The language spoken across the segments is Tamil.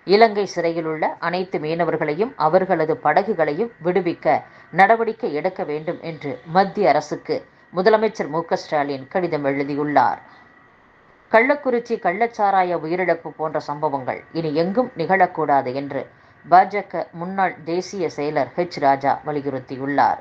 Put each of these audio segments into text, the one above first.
இலங்கை சிறையில் உள்ள அனைத்து மீனவர்களையும் அவர்களது படகுகளையும் விடுவிக்க நடவடிக்கை எடுக்க வேண்டும் என்று மத்திய அரசுக்கு முதலமைச்சர் மு.க.ஸ்டாலின் கடிதம் எழுதியுள்ளார். கள்ளக்குறிச்சி கள்ளச்சாராய உயிரிழப்பு போன்ற சம்பவங்கள் இனி எங்கும் நிகழக்கூடாது என்று பாஜக முன்னாள் தேசிய செயலர் ராஜா வலியுறுத்தியுள்ளார்.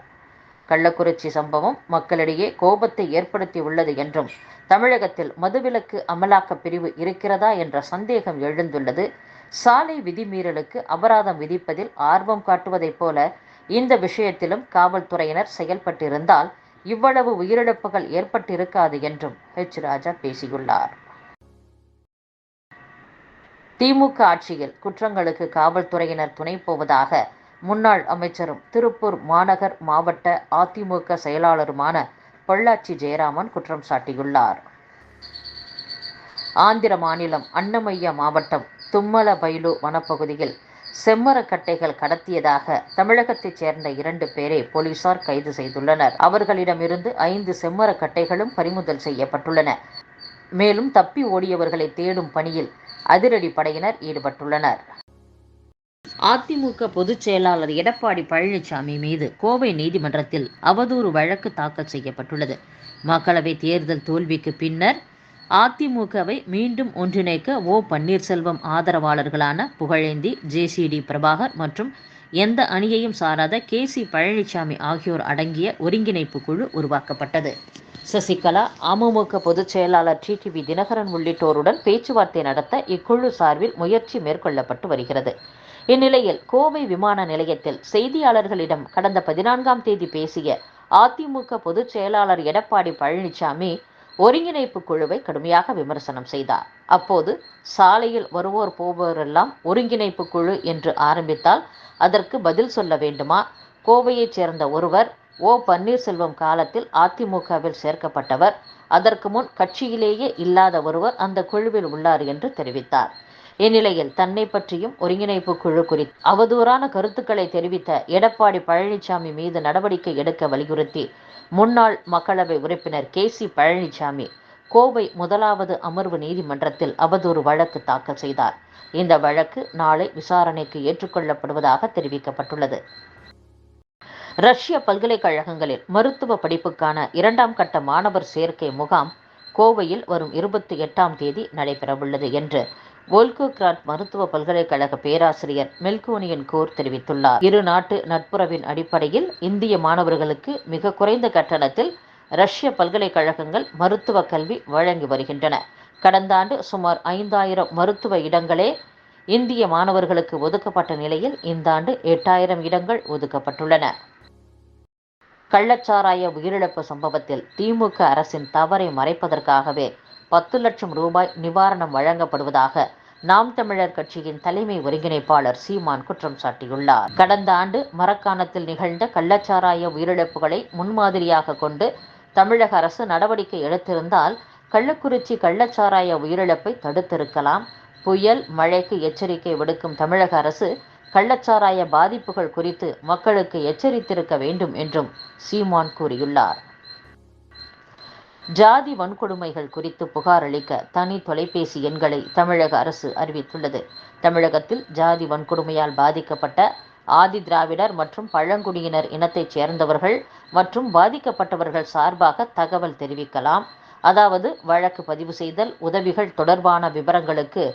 கள்ளக்குறிச்சி சம்பவம் மக்களிடையே கோபத்தை ஏற்படுத்தியுள்ளது என்றும், தமிழகத்தில் மதுவிலக்கு அமலாக்க பிரிவு இருக்கிறதா என்ற சந்தேகம் எழுந்துள்ளது. சாலை விதிமீறலுக்கு அபராதம் விதிப்பதில் ஆர்வம் காட்டுவதைப் போல இந்த விஷயத்திலும் காவல்துறையினர் செயல்பட்டிருந்தால் இவ்வளவு உயிரிழப்புகள் ஏற்பட்டிருக்காது என்றும் ராஜா பேசியுள்ளார். திமுக ஆட்சியில் குற்றங்களுக்கு காவல்துறையினர் துணை போவதாக முன்னாள் அமைச்சரும் திருப்பூர் மாநகர் மாவட்ட அதிமுக செயலாளருமான பொள்ளாச்சி ஜெயராமன் குற்றம் சாட்டியுள்ளார். ஆந்திர மாநிலம் அன்னமய்யா மாவட்டம் தும்மலபைலு வனப்பகுதியில் செம்மரக்கட்டைகள் கடத்தியதாக தமிழகத்தைச் சேர்ந்த 2 பேரை போலீசார் கைது செய்துள்ளனர். அவர்களிடமிருந்து 5 செம்மரக்கட்டைகளும் பறிமுதல் செய்யப்பட்டுள்ளன. மேலும் தப்பி ஓடியவர்களை தேடும் பணியில் அதிரடி படையினர் ஈடுபட்டுள்ளனர். அதிமுக பொதுச் செயலாளர் எடப்பாடி பழனிசாமி மீது கோவை நீதிமன்றத்தில் அவதூறு வழக்கு தாக்கல் செய்யப்பட்டுள்ளது. மக்களவை தேர்தல் தோல்விக்கு பின்னர் அதிமுகவை மீண்டும் ஒன்றிணைக்க பன்னீர்செல்வம் ஆதரவாளர்களான புகழேந்தி, ஜே.சி.டி. பிரபாகர் மற்றும் எந்த அணியையும் சாராத கே.சி. பழனிசாமி ஆகியோர் அடங்கிய ஒருங்கிணைப்பு குழு உருவாக்கப்பட்டது. சசிகலா, அமமுக பொதுச் செயலாளர் டி.வி. தினகரன் உள்ளிட்டோருடன் பேச்சுவார்த்தை நடத்த இக்குழு சார்பில் முயற்சி மேற்கொள்ளப்பட்டு வருகிறது. இந்நிலையில் கோவை விமான நிலையத்தில் செய்தியாளர்களிடம் கடந்த 14ஆம் தேதி பேசிய அதிமுக பொதுச் செயலாளர் எடப்பாடி பழனிசாமி ஒருங்கிணைப்பு குழுவை கடுமையாக விமர்சனம் செய்தார். அப்போது சாலையில் வருவோர் போவோரெல்லாம் ஒருங்கிணைப்பு குழு என்று ஆரம்பித்தால் அதற்கு பதில் சொல்ல வேண்டுமா? கோவையைச் சேர்ந்த ஒருவர் பன்னீர்செல்வம் காலத்தில் அதிமுகவில் சேர்க்கப்பட்டவர், அதற்கு முன் கட்சியிலேயே இல்லாத ஒருவர் அந்த குழுவில் உள்ளார் என்று தெரிவித்தார். இந்நிலையில் தன்னை பற்றியும் ஒருங்கிணைப்பு குழு குறித்து அவதூறான கருத்துக்களை தெரிவித்த எடப்பாடி பழனிசாமி மீது நடவடிக்கை எடுக்க வலியுறுத்தி முன்னாள் மக்களவை உறுப்பினர் கே.சி. பழனிசாமி கோவை 1வது அமர்வு நீதிமன்றத்தில் அவதூறு வழக்கு தாக்கல் செய்தார். இந்த வழக்கு நாளை விசாரணைக்கு ஏற்றுக்கொள்ளப்படுவதாக தெரிவிக்கப்பட்டுள்ளது. ரஷ்ய பல்கலைக்கழகங்களில் மருத்துவ படிப்புக்கான 2ஆம் கட்ட மாணவர் சேர்க்கை முகாம் கோவையில் வரும் 28ஆம் தேதி நடைபெறவுள்ளது என்று வோல்கோகிராட் மருத்துவ பல்கலைக்கழக பேராசிரியர் மெல்கோனியன் கோர் தெரிவித்துள்ளார். இரு நாட்டு நட்புறவின் அடிப்படையில் இந்திய மாணவர்களுக்கு மிக குறைந்த கட்டணத்தில் ரஷ்ய பல்கலைக்கழகங்கள் மருத்துவ கல்வி வழங்கி வருகின்றன. கடந்த ஆண்டு சுமார் 5000 மருத்துவ இடங்களே இந்திய மாணவர்களுக்கு ஒதுக்கப்பட்ட நிலையில் இந்த ஆண்டு 8000 இடங்கள் ஒதுக்கப்பட்டுள்ளன. கள்ளச்சாராய உயிரிழப்பு சம்பவத்தில் திமுக அரசின் தவறை மறைப்பதற்காகவே 10 லட்சம் ரூபாய் நிவாரணம் வழங்கப்படுவதாக நாம் தமிழர் கட்சியின் தலைமை ஒருங்கிணைப்பாளர் சீமான் குற்றம் சாட்டியுள்ளார். கடந்த ஆண்டு மரக்காணத்தில் நிகழ்ந்த கள்ளச்சாராய உயிரிழப்புகளை முன்மாதிரியாக கொண்டு தமிழக அரசு நடவடிக்கை எடுத்திருந்தால் கள்ளக்குறிச்சி கள்ளச்சாராய உயிரிழப்பை தடுத்திருக்கலாம். புயல், மழைக்கு எச்சரிக்கை விடுக்கும் தமிழக அரசு கள்ளச்சாராய பாதிப்புகள் குறித்து மக்களுக்கு எச்சரித்திருக்க வேண்டும் என்றும் சீமான் கூறியுள்ளார். ஜாதி வன்கொடுமைகள் குறித்து புகார் அளிக்க தனி தொலைபேசி எண்களை தமிழக அரசு அறிவித்துள்ளது. தமிழகத்தில் ஜாதி வன்கொடுமையால் பாதிக்கப்பட்ட ஆதி திராவிடர் மற்றும் பழங்குடியினர் இனத்தைச் சேர்ந்தவர்கள் மற்றும் பாதிக்கப்பட்டவர்கள் சார்பாக தகவல் தெரிவிக்கலாம். அதாவது வழக்கு பதிவு செய்தல், உதவிகள் தொடர்பான விவரங்களுக்கு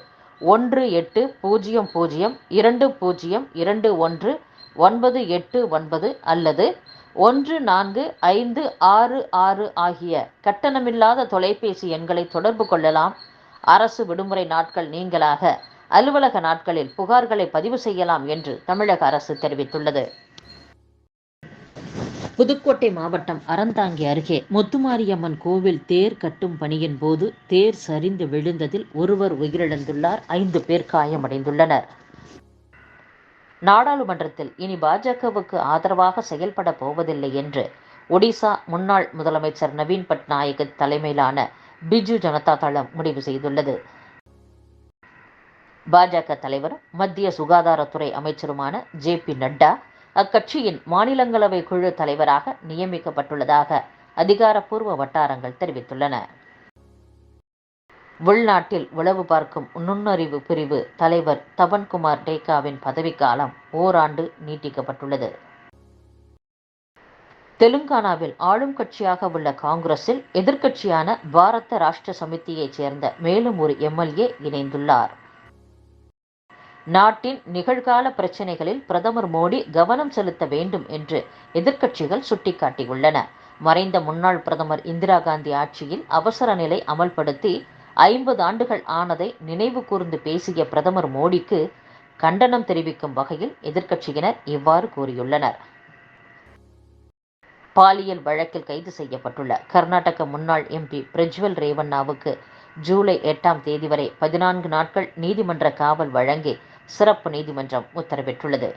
18002021 அல்லது 145666 ஆகிய கட்டணமில்லாத தொலைபேசி எண்களை தொடர்பு கொள்ளலாம். அரசு விடுமுறை நாட்கள் நீங்களாக அலுவலக நாட்களில் புகார்களை பதிவு செய்யலாம் என்று தமிழக அரசு தெரிவித்துள்ளது. புதுக்கோட்டை மாவட்டம் அறந்தாங்கி அருகே முத்துமாரியம்மன் கோவில் தேர் கட்டும் பணியின் போது தேர் சரிந்து விழுந்ததில் ஒருவர் உயிரிழந்துள்ளார், 5 பேர் காயமடைந்துள்ளனர். நாடாளுமன்றத்தில் இனி பாஜகவுக்கு ஆதரவாக செயல்பட போவதில்லை என்று ஒடிசா முன்னாள் முதலமைச்சர் நவீன் பட்நாயக் தலைமையிலான பிஜு ஜனதா தளம் முடிவு செய்துள்ளது. பாஜக தலைவரும் மத்திய சுகாதாரத்துறை அமைச்சருமான ஜே.பி. நட்டா அக்கட்சியின் மாநிலங்களவை குழு தலைவராக நியமிக்கப்பட்டுள்ளதாக அதிகாரப்பூர்வ வட்டாரங்கள் தெரிவித்துள்ளன. உள்நாட்டில் உளவு பார்க்கும் நுண்ணறிவு பிரிவு தலைவர் தபன்குமார் டேகாவின் பதவிக்காலம் ஓராண்டு நீட்டிக்கப்பட்டுள்ளது. தெலுங்கானாவில் ஆளும் கட்சியாக உள்ள காங்கிரஸில் எதிர்க்கட்சியான பாரத ராஷ்டிர சமிதியைச் சேர்ந்த மேலும் ஒரு எம்எல்ஏ இணைந்துள்ளார். நாட்டின் நிகழ்கால பிரச்சினைகளில் பிரதமர் மோடி கவனம் செலுத்த வேண்டும் என்று எதிர்க்கட்சிகள் சுட்டிக்காட்டியுள்ளன. மறைந்த முன்னாள் பிரதமர் இந்திரா காந்தி ஆட்சியில் அவசர நிலை அமல்படுத்தி 50 ஆண்டுகள் ஆனதை நினைவு கூர்ந்து பேசிய பிரதமர் மோடிக்கு கண்டனம் தெரிவிக்கும் வகையில் எதிர்க்கட்சியினர் இவ்வாறு கூறியுள்ளனர். பாலியல் வழக்கில் கைது செய்யப்பட்டுள்ள கர்நாடக முன்னாள் எம்பி பிரஜ்வல் ரேவண்ணாவுக்கு ஜூலை 8ஆம் தேதி வரை 14 நாட்கள் நீதிமன்ற காவல் வழங்கி சிறப்பு நீதிமன்றம் உத்தரவிட்டுள்ளது.